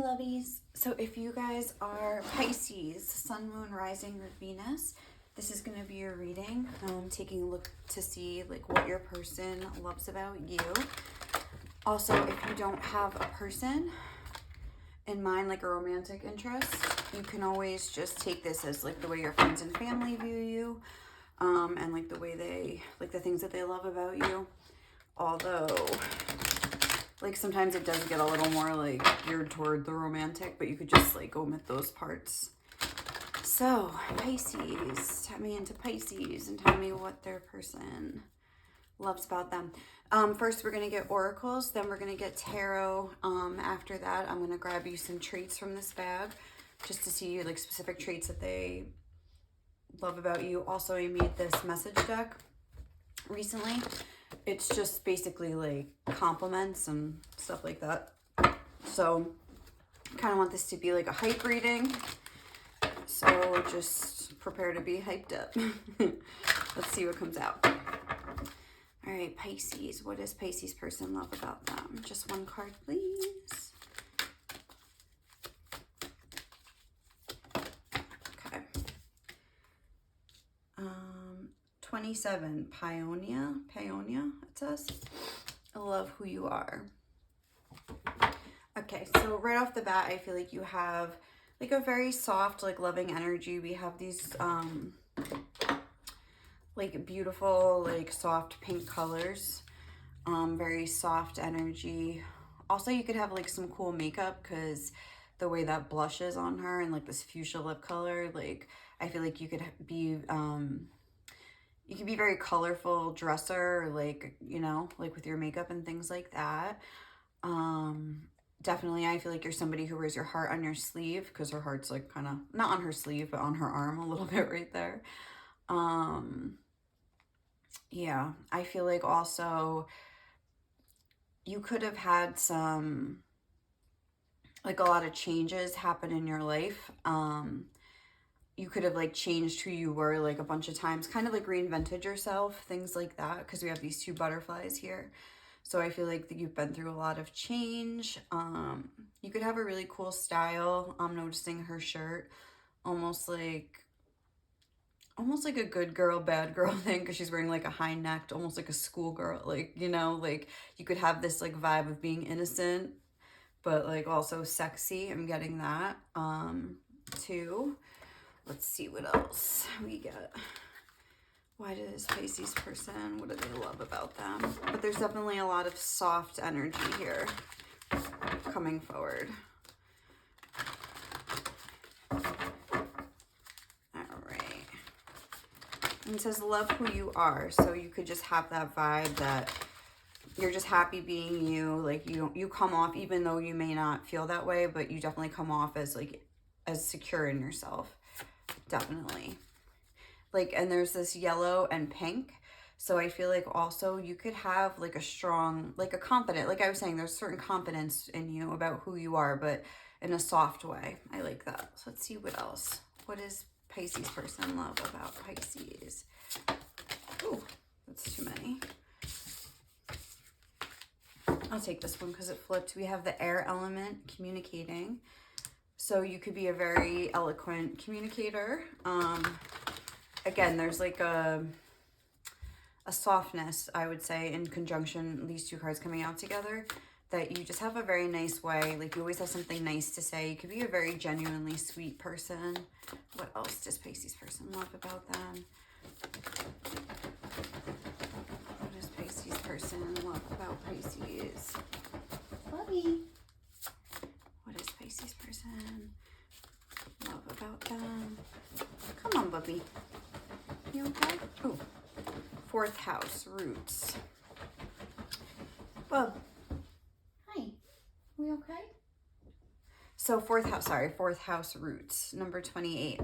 lovies. So if you guys are Pisces, Sun, Moon, Rising, or Venus, this is going to be your reading. Taking a look to see like what your person loves about you. Also, if you don't have a person in mind, like a romantic interest, you can always just take this as like the way your friends and family view you, and like the way they, like the things that they love about you. Although, like sometimes it does get a little more like geared toward the romantic, but you could just like omit those parts. So, Pisces, tap me into Pisces and tell me what their person loves about them. First, we're going to get oracles, then we're going to get tarot. After that, I'm going to grab you some traits from this bag just to see like specific traits that they love about you. Also, I made this message deck recently. It's just basically like compliments and stuff like that. So, kind of want this to be like a hype reading. So just prepare to be hyped up. Let's see what comes out. All right, Pisces. What does Pisces person love about them? Just one card, please. Okay. 27, Paonia, it says. I love who you are. Okay, so right off the bat, I feel like you have like a very soft, like loving energy. We have these like beautiful, like soft pink colors. Very soft energy. Also, you could have like some cool makeup because the way that blushes on her and like this fuchsia lip color, like I feel like you could be very colorful dresser, like, you know, like with your makeup and things like that. Definitely, I feel like you're somebody who wears your heart on your sleeve because her heart's like kind of, not on her sleeve, but on her arm a little bit right there. Yeah, I feel like also you could have had some, like a lot of changes happen in your life. You could have like changed who you were like a bunch of times, kind of like reinvented yourself, things like that, because we have these two butterflies here. So I feel like that you've been through a lot of change. You could have a really cool style. I'm noticing her shirt, almost like a good girl, bad girl thing, because she's wearing like a high necked, almost like a schoolgirl, like, you know, like you could have this like vibe of being innocent, but like also sexy. I'm getting that too. Let's see what else we get. Why does Pisces person, what do they love about them? But there's definitely a lot of soft energy here coming forward. All right. And it says love who you are. So you could just have that vibe that you're just happy being you. Like you come off, even though you may not feel that way, but you definitely come off as like as secure in yourself. Definitely. Like, and there's this yellow and pink. So I feel like also you could have like a strong, like a confident, like I was saying, there's certain confidence in you about who you are, but in a soft way. I like that. So let's see what else. What does Pisces person love about Pisces? Ooh, that's too many. I'll take this one because it flipped. We have the air element, communicating. So you could be a very eloquent communicator. Again, there's like a softness, I would say, in conjunction, these two cards coming out together, that you just have a very nice way. Like you always have something nice to say. You could be a very genuinely sweet person. What else does Pisces person love about them? What does Pisces person love about Pisces? Bubby. What does Pisces person love about them? Come on, Bubby. You okay? Oh, 4th house, roots. Bub. Hi. We okay? So 4th house, roots, number 28.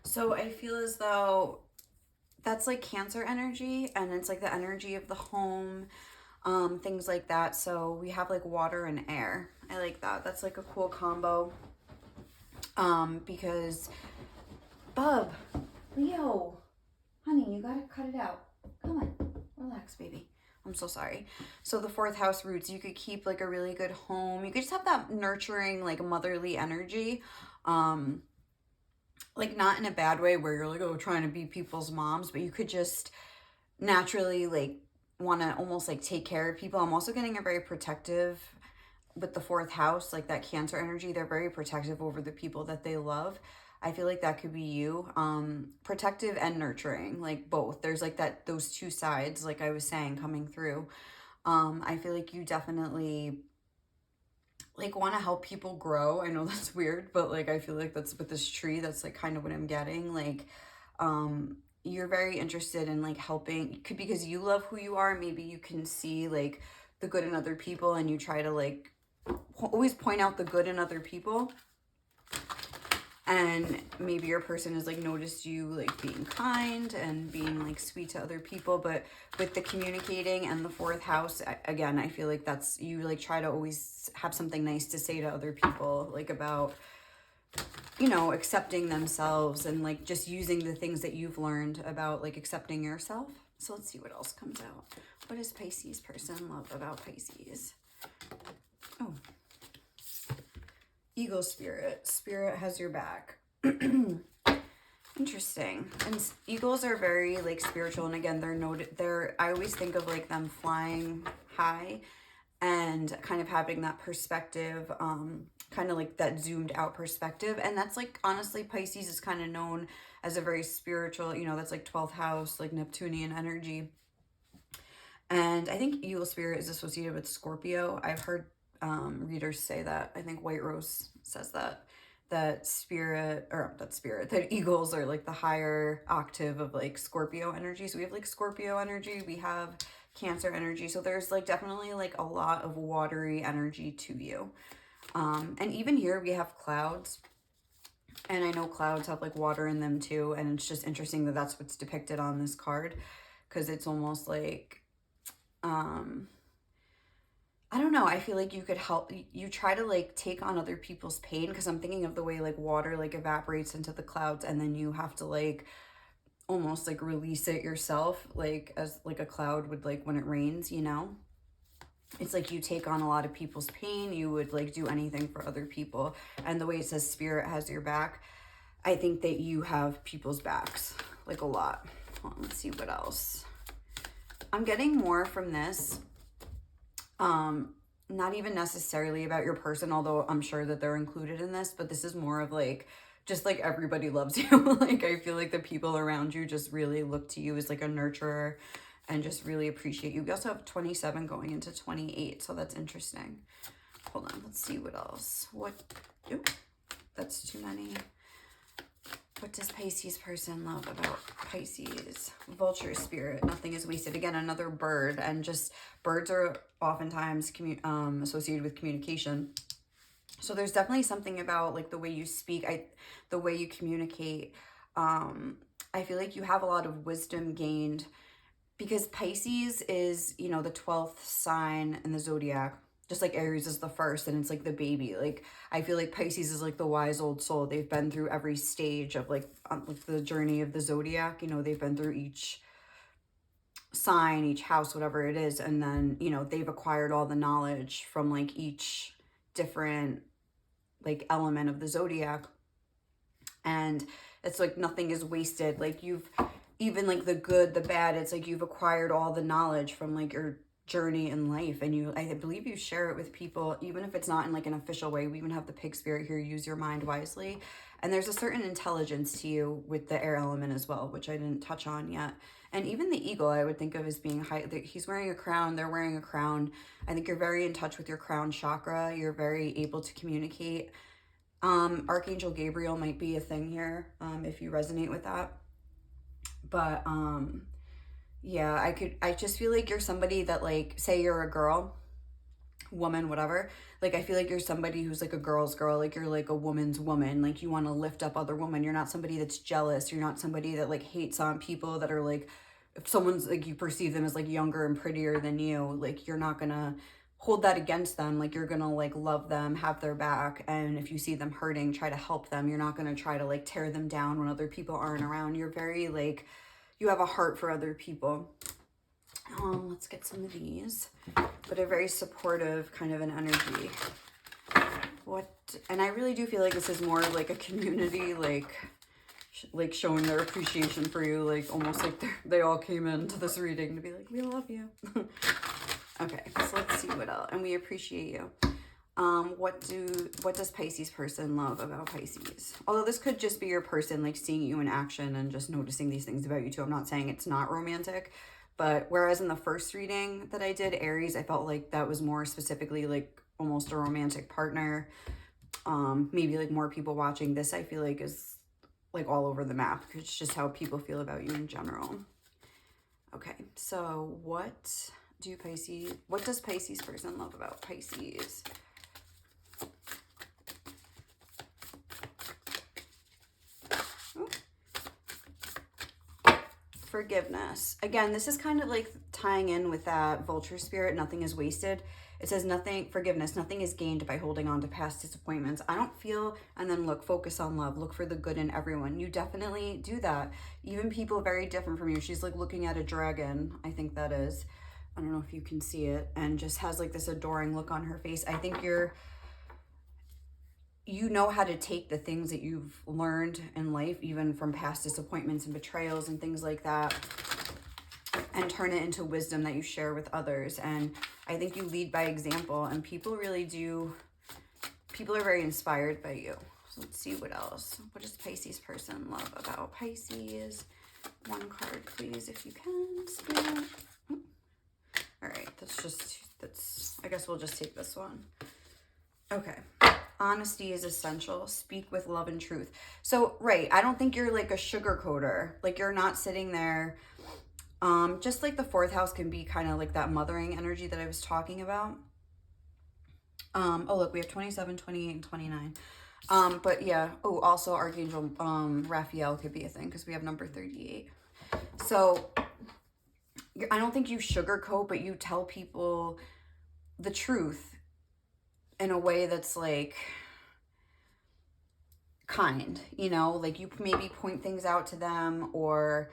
So I feel as though that's like Cancer energy, and it's like the energy of the home, things like that. So we have like water and air. I like that. That's like a cool combo. Because Bub, Leo, honey, you gotta cut it out. Come on, relax, baby. I'm so sorry. So the fourth house roots, you could keep like a really good home. You could just have that nurturing, like motherly energy. Like not in a bad way where you're like, oh, trying to be people's moms, but you could just naturally like want to almost like take care of people. I'm also getting a very protective with the fourth house, like that Cancer energy. They're very protective over the people that they love. I feel like that could be you. Protective and nurturing, like both. There's like that, those two sides, like I was saying, coming through. I feel like you definitely like want to help people grow. I know that's weird, but like I feel like that's with this tree, that's like kind of what I'm getting. Like you're very interested in like helping, could because you love who you are. Maybe you can see like the good in other people and you try to like always point out the good in other people. And maybe your person has like noticed you like being kind and being like sweet to other people. But with the communicating and the fourth house, again, I feel like that's, you like try to always have something nice to say to other people, like about, you know, accepting themselves and like just using the things that you've learned about like accepting yourself. So let's see what else comes out. What does Pisces person love about Pisces? Oh. Eagle spirit. Spirit has your back. Interesting. And eagles are very like spiritual, and again, I always think of like them flying high and kind of having that perspective, kind of like that zoomed out perspective. And that's like, honestly, Pisces is kind of known as a very spiritual, you know, that's like 12th house, like Neptunian energy. And I think eagle spirit is associated with Scorpio. I've heard readers say that. I think White Rose says that that eagles are like the higher octave of like Scorpio energy. So we have like Scorpio energy, we have Cancer energy. So there's like definitely like a lot of watery energy to you. And even here we have clouds, and I know clouds have like water in them too. And it's just interesting that that's what's depicted on this card, because it's almost like I don't know. I feel like you could help, you try to like take on other people's pain, because I'm thinking of the way like water like evaporates into the clouds and then you have to like almost like release it yourself, like as like a cloud would like when it rains, you know? It's like you take on a lot of people's pain. You would like do anything for other people. And the way it says spirit has your back, I think that you have people's backs like a lot. Hold on, let's see what else. I'm getting more from this. Not even necessarily about your person, although I'm sure that they're included in this, but this is more of like, just like everybody loves you. Like I feel like the people around you just really look to you as like a nurturer and just really appreciate you. We also have 27 going into 28, so that's interesting. Hold on, let's see what else. Ooh, that's too many. What does Pisces person love about Pisces? Vulture spirit. Nothing is wasted. Again, another bird. And just birds are oftentimes associated with communication. So there's definitely something about like the way you speak, the way you communicate. I feel like you have a lot of wisdom gained, because Pisces is, you know, the 12th sign in the zodiac. Just like Aries is the first, and it's like the baby. Like I feel like Pisces is like the wise old soul. They've been through every stage of like the journey of the zodiac. You know, they've been through each sign, each house, whatever it is, and then, you know, they've acquired all the knowledge from like each different like element of the zodiac. And it's like nothing is wasted. Like you've even like the good, the bad, it's like you've acquired all the knowledge from like your journey in life, and I believe you share it with people, even if it's not in like an official way. We even have the pig spirit here, use your mind wisely. And there's a certain intelligence to you with the air element as well, which I didn't touch on yet. And even the eagle I would think of as being high. He's wearing a crown, they're wearing a crown. I think you're very in touch with your crown chakra. You're very able to communicate. Archangel Gabriel might be a thing here, if you resonate with that. But yeah, I just feel like you're somebody that like, say you're a girl, woman, whatever. Like I feel like you're somebody who's like a girl's girl. Like you're like a woman's woman. Like you want to lift up other women. You're not somebody that's jealous. You're not somebody that like hates on people that are like, if someone's like, you perceive them as like younger and prettier than you, like you're not gonna hold that against them. Like you're gonna like love them, have their back. And if you see them hurting, try to help them. You're not gonna try to like tear them down when other people aren't around. You're very like, you have a heart for other people. Let's get some of these, but a very supportive kind of an energy. And I really do feel like this is more like a community, like showing their appreciation for you, like almost like they all came into this reading to be like, we love you. Okay, so let's see what else. And we appreciate you. What does Pisces person love about Pisces? Although this could just be your person like seeing you in action and just noticing these things about you too. I'm not saying it's not romantic, but whereas in the first reading that I did, Aries, I felt like that was more specifically like almost a romantic partner. Maybe like more people watching. This I feel like is like all over the map. It's just how people feel about you in general. Okay, so what does Pisces person love about Pisces? Forgiveness. Again, this is kind of like tying in with that vulture spirit. Nothing is wasted. It says forgiveness, nothing is gained by holding on to past disappointments. I don't feel, and then look, focus on love. Look for the good in everyone. You definitely do that. Even people very different from you. She's like looking at a dragon, I think that is. I don't know if you can see it. And just has like this adoring look on her face. I think you know how to take the things that you've learned in life, even from past disappointments and betrayals and things like that, and turn it into wisdom that you share with others. And I think you lead by example, and people really do. People are very inspired by you. So let's see what else. What does Pisces person love about Pisces? One card, please, if you can. Spirit. All right, I guess we'll just take this one. Okay. Honesty is essential. Speak with love and truth. So, right, I don't think you're like a sugarcoater. Like you're not sitting there. Just like the fourth house can be kind of like that mothering energy that I was talking about. Oh, look, we have 27, 28, and 29. But yeah. Oh, also Archangel Raphael could be a thing because we have number 38. So I don't think you sugarcoat, but you tell people the truth in a way that's like kind, you know, like you maybe point things out to them, or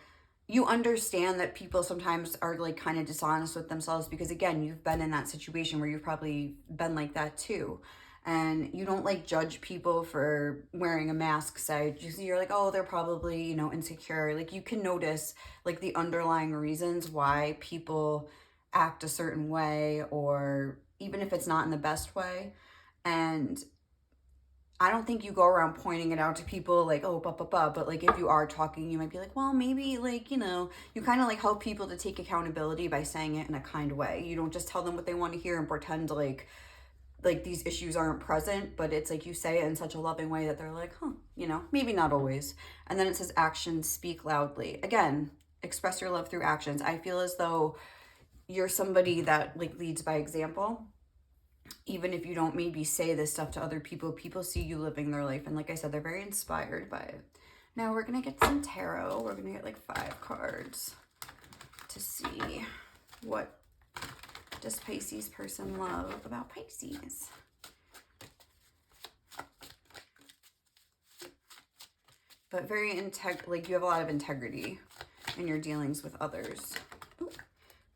you understand that people sometimes are like kind of dishonest with themselves because again, you've been in that situation where you've probably been like that too. And you don't like judge people for wearing a mask, say, you're like, oh, they're probably, you know, insecure. Like you can notice like the underlying reasons why people act a certain way, or even if it's not in the best way. And I don't think you go around pointing it out to people like, oh, but like if you are talking, you might be like, well, maybe like, you know, you kind of like help people to take accountability by saying it in a kind way. You don't just tell them what they want to hear and pretend like these issues aren't present, but it's like you say it in such a loving way that they're like, huh, you know, maybe not always. And then it says actions speak loudly. Again, express your love through actions. I feel as though you're somebody that like leads by example. Even if you don't maybe say this stuff to other people, people see you living their life. And like I said, they're very inspired by it. Now we're going to get some tarot. We're going to get like 5 cards to see what does Pisces person love about Pisces. But very like you have a lot of integrity in your dealings with others. Ooh,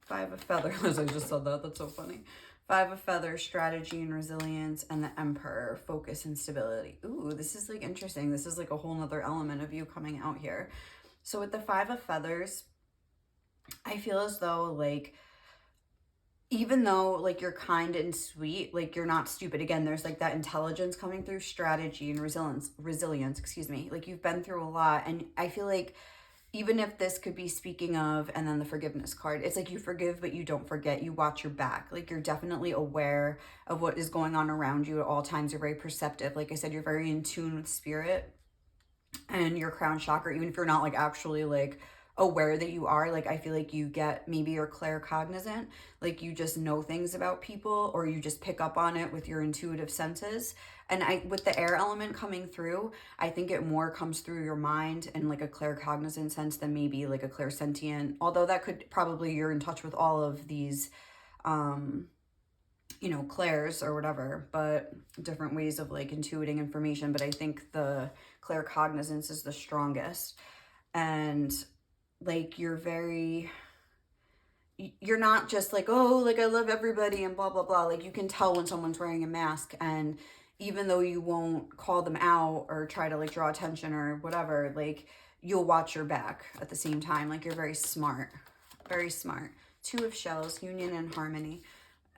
5 of feathers. I just said that. That's so funny. 5 of feathers, strategy and resilience, and the Emperor, focus and stability. Ooh, this is like interesting. This is like a whole nother element of you coming out here. So with the 5 of feathers, I feel as though like, even though like you're kind and sweet, like you're not stupid. Again, there's like that intelligence coming through, strategy and resilience, excuse me. Like you've been through a lot. And I feel like even if this could be speaking of, and then the forgiveness card, it's like you forgive, but you don't forget. You watch your back. Like you're definitely aware of what is going on around you at all times. You're very perceptive. Like I said, you're very in tune with spirit and your crown chakra, even if you're not like actually like aware that you are. Like I feel like you get, maybe you're claircognizant, like you just know things about people, or you just pick up on it with your intuitive senses. And with the air element coming through, I think it more comes through your mind in like a claircognizant sense than maybe like a clairsentient, although that could probably, you're in touch with all of these you know, clairs or whatever, but different ways of like intuiting information. But I think the claircognizance is the strongest. And like you're you're not just like, oh, like I love everybody and blah, blah, blah. Like you can tell when someone's wearing a mask, and even though you won't call them out or try to like draw attention or whatever, like you'll watch your back at the same time. Like you're very smart, very smart. Two of Shells, union and harmony.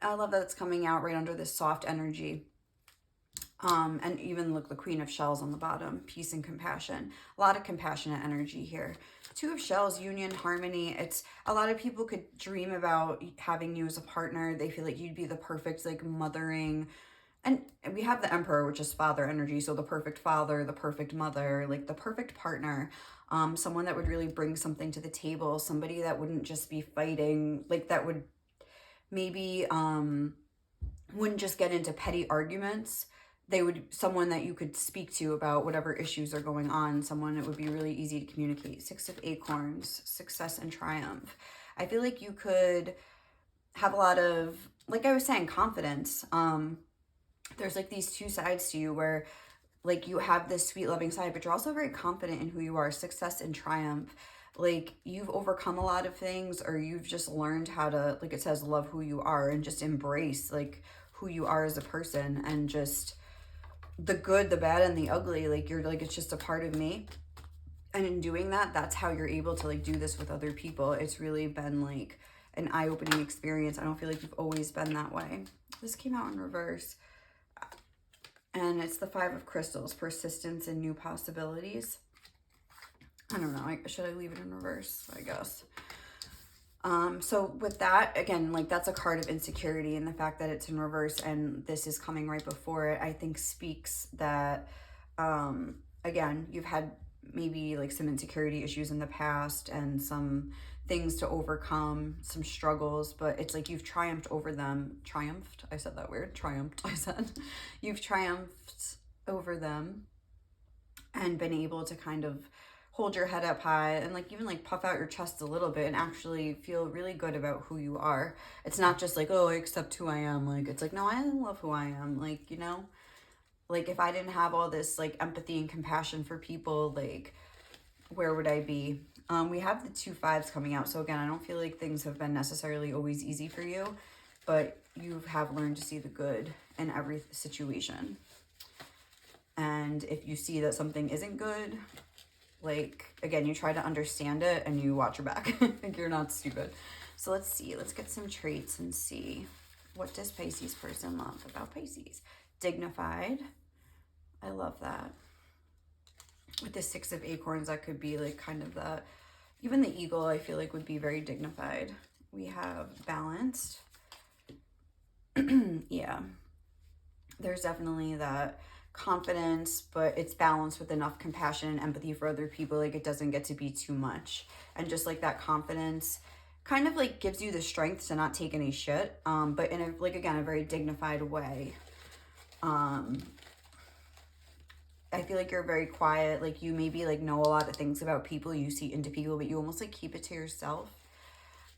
I love that it's coming out right under this soft energy. And even look, the Queen of Shells on the bottom, peace and compassion. A lot of compassionate energy here. Two of Shells, union, harmony. It's a lot of people could dream about having you as a partner. They feel like you'd be the perfect, like, mothering. And we have the Emperor, which is father energy. So the perfect father, the perfect mother, like the perfect partner. Someone that would really bring something to the table. Somebody that wouldn't just be fighting, like that would maybe wouldn't just get into petty arguments. They would, someone that you could speak to about whatever issues are going on, someone that would be really easy to communicate. Six of Acorns, success and triumph. I feel like you could have a lot of, like I was saying, confidence. There's like these two sides to you where like you have this sweet loving side, but you're also very confident in who you are. Success and triumph. Like you've overcome a lot of things, or you've just learned how to, like it says, love who you are and just embrace like who you are as a person, and just the good, the bad, and the ugly. Like you're like, it's just a part of me. And in doing that, that's how you're able to like do this with other people. It's really been like an eye-opening experience. I don't feel like you've always been that way. This came out in reverse. And it's the Five of Crystals, persistence and new possibilities. I don't know. Should I leave it in reverse? I guess. So with that, again, like that's a card of insecurity, and the fact that it's in reverse and this is coming right before it, I think speaks that, again, you've had maybe like some insecurity issues in the past and some things to overcome, some struggles, but it's like you've triumphed over them. Triumphed? I said that weird. Triumphed, I said. You've triumphed over them and been able to kind of hold your head up high and like even like puff out your chest a little bit and actually feel really good about who you are. It's not just like, oh, I accept who I am. Like it's like, no, I love who I am. Like, you know, like if I didn't have all this like empathy and compassion for people, like where would I be? We have the 2 5s coming out. So again, I don't feel like things have been necessarily always easy for you, but you have learned to see the good in every situation. And if you see that something isn't good, like, again, you try to understand it and you watch your back. Like, you're not stupid. So let's see. Let's get some traits and see. What does Pisces person love about Pisces? Dignified. I love that. With the 6 of Acorns, that could be like kind of that. Even the eagle, I feel like, would be very dignified. We have balanced. Yeah. There's definitely that confidence, but it's balanced with enough compassion and empathy for other people. Like it doesn't get to be too much, and just like that confidence kind of like gives you the strength to not take any shit, but in a, like, again, a very dignified way. I feel like you're very quiet. Like you maybe like know a lot of things about people, you see into people, but you almost like keep it to yourself.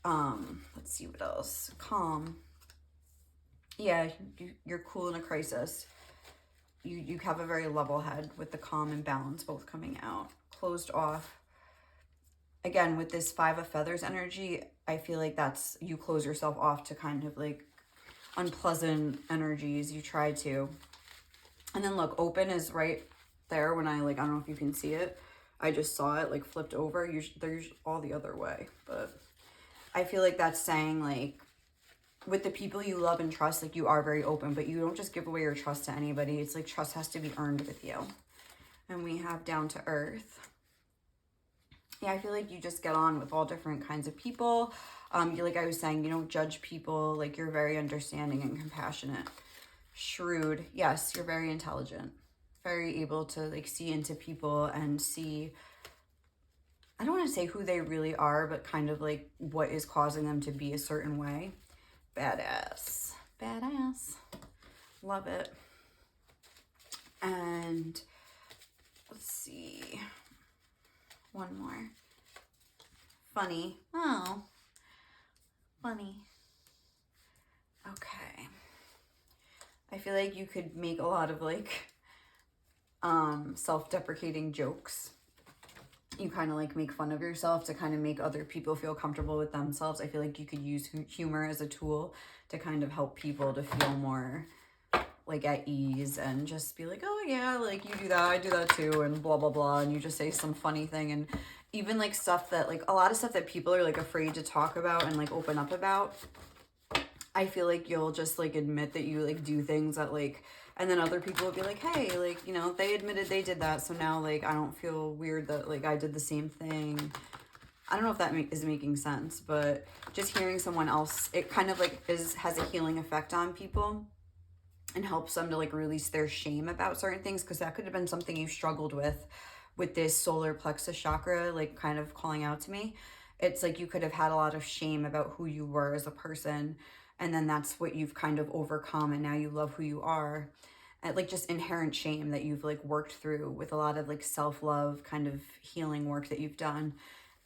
Let's see what else. Calm. Yeah, you're cool in a crisis. You have a very level head with the calm and balance both coming out. Closed off. Again, with this 5 of Feathers energy, I feel like that's, you close yourself off to kind of like unpleasant energies. You try to. And then look, open is right there when I like, I don't know if you can see it. I just saw it like flipped over. They're all the other way. But I feel like that's saying like, with the people you love and trust, like you are very open, but you don't just give away your trust to anybody. It's like trust has to be earned with you. And we have down to earth. Yeah, I feel like you just get on with all different kinds of people. You, like I was saying, you don't judge people. Like you're very understanding and compassionate. Shrewd. Yes, you're very intelligent. Very able to like see into people and see, I don't want to say who they really are, but kind of like what is causing them to be a certain way. Badass. Badass. Love it. And let's see. One more. Funny. Oh. Funny. Okay. I feel like you could make a lot of like self-deprecating jokes. you kind of like make fun of yourself to kind of make other people feel comfortable with themselves. I feel like you could use humor as a tool to kind of help people to feel more like at ease, and just be like, oh yeah, like you do that, I do that too, and blah blah blah, and you just say some funny thing. And even like stuff that, like a lot of stuff that people are like afraid to talk about and like open up about, I feel like you'll just like admit that you like do things that like, and then other people will be like, hey, like, you know, they admitted they did that, so now like I don't feel weird that like I did the same thing. I don't know if that is making sense, but just hearing someone else, it kind of like has a healing effect on people and helps them to like release their shame about certain things, because that could have been something you struggled with this solar plexus chakra like kind of calling out to me. It's like you could have had a lot of shame about who you were as a person, and then that's what you've kind of overcome, and now you love who you are. And like just inherent shame that you've like worked through with a lot of like self-love kind of healing work that you've done.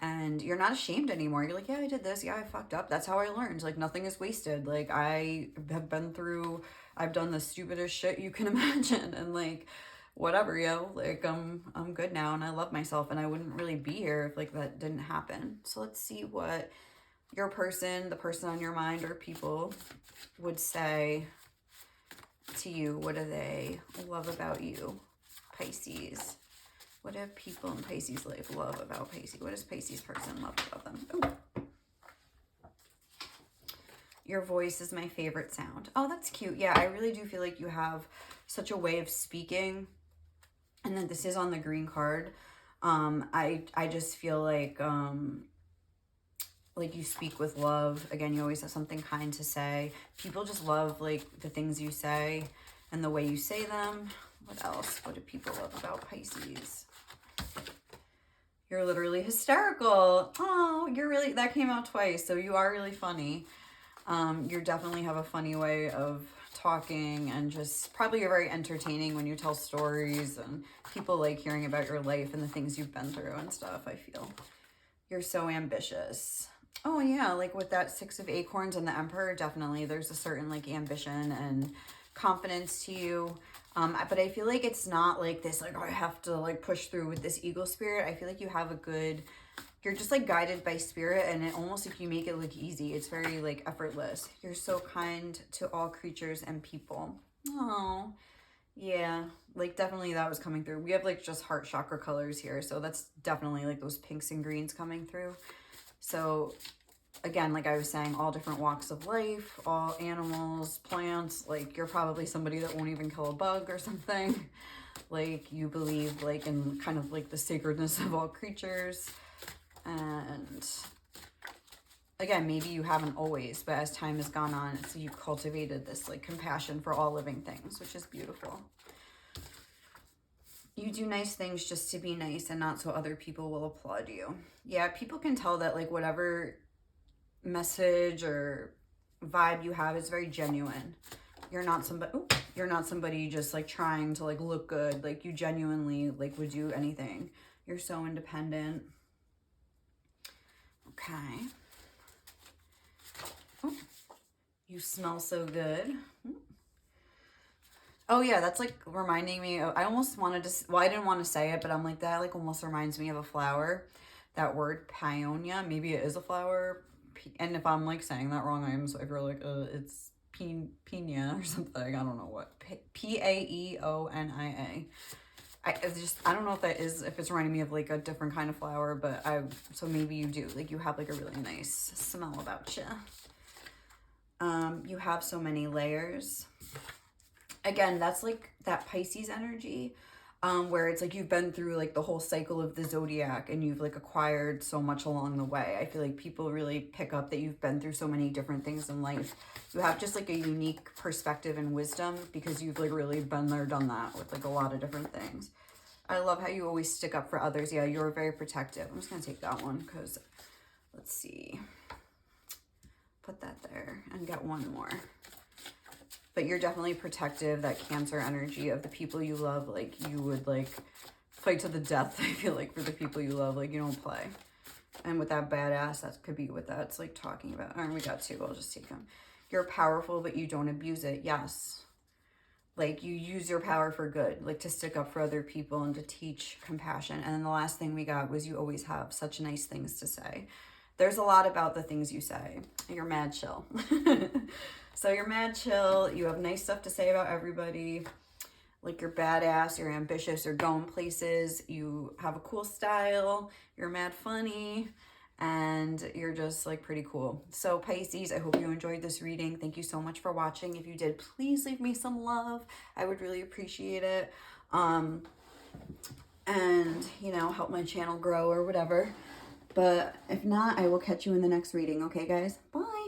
And you're not ashamed anymore. You're like, yeah, I did this. Yeah, I fucked up. That's how I learned. Like, nothing is wasted. Like, I have been through, I've done the stupidest shit you can imagine. And like, whatever, yo. Like, I'm good now and I love myself. And I wouldn't really be here if like that didn't happen. So let's see what your person, the person on your mind or people would say to you. What do they love about you, Pisces? What do people in Pisces life love about Pisces? What does Pisces person love about them? Ooh. Your voice is my favorite sound. Oh, that's cute. Yeah, I really do feel like you have such a way of speaking. And then this is on the green card. I just feel like you speak with love. Again, you always have something kind to say. People just love like the things you say and the way you say them. What else? What do people love about Pisces? You're literally hysterical. Oh, that came out twice. So you are really funny. You definitely have a funny way of talking, and just probably you're very entertaining when you tell stories, and people like hearing about your life and the things you've been through and stuff, I feel. You're so ambitious. Oh yeah, like with that 6 of Acorns and the Emperor, definitely there's a certain like ambition and confidence to you. But I feel like it's not like this, like, oh, I have to like push through with this eagle spirit. I feel like you have you're just like guided by spirit, and it almost like you make it look easy. It's very like effortless. You're so kind to all creatures and people. Oh, yeah, like definitely that was coming through. We have like just heart chakra colors here. So that's definitely like those pinks and greens coming through. So again, like I was saying, all different walks of life, all animals, plants, like you're probably somebody that won't even kill a bug or something. Like you believe like in kind of like the sacredness of all creatures. And again, maybe you haven't always, but as time has gone on, it's you cultivated this like compassion for all living things, which is beautiful. You do nice things just to be nice and not so other people will applaud you. Yeah, people can tell that like whatever message or vibe you have is very genuine. You're not somebody just like trying to like look good. Like you genuinely like would do anything. You're so independent. Okay. Oh, you smell so good. Oh yeah, that's like reminding me of, I almost wanted to, well, I didn't want to say it, but I'm like, that like almost reminds me of a flower. That word paeonia, maybe it is a flower. And if I'm like saying that wrong, I'm sorry for like, it's pina or something. I don't know what. Paeonia. I don't know if that is, if it's reminding me of like a different kind of flower, but so maybe you do. Like you have like a really nice smell about you. You have so many layers. Again, that's like that Pisces energy, where it's like you've been through like the whole cycle of the zodiac and you've like acquired so much along the way. I feel like people really pick up that you've been through so many different things in life. You have just like a unique perspective and wisdom because you've like really been there, done that with like a lot of different things. I love how you always stick up for others. Yeah, you're very protective. I'm just going to take that one because, let's see. Put that there and get one more. But you're definitely protective, that Cancer energy of the people you love. Like you would like fight to the death, I feel like, for the people you love. Like you don't play. And with that badass, that could be what that's like talking about. All right, we got two. I'll just take them. You're powerful, but you don't abuse it. Yes. like you use your power for good, like to stick up for other people and to teach compassion. And then the last thing we got was you always have such nice things to say. There's a lot about the things you say. You're mad chill. So you're mad chill. You have nice stuff to say about everybody. Like you're badass, you're ambitious, you're going places, you have a cool style, you're mad funny, and you're just like pretty cool. So Pisces, I hope you enjoyed this reading. Thank you so much for watching. If you did, please leave me some love. I would really appreciate it. And you know, help my channel grow or whatever. But if not, I will catch you in the next reading. Okay, guys? Bye.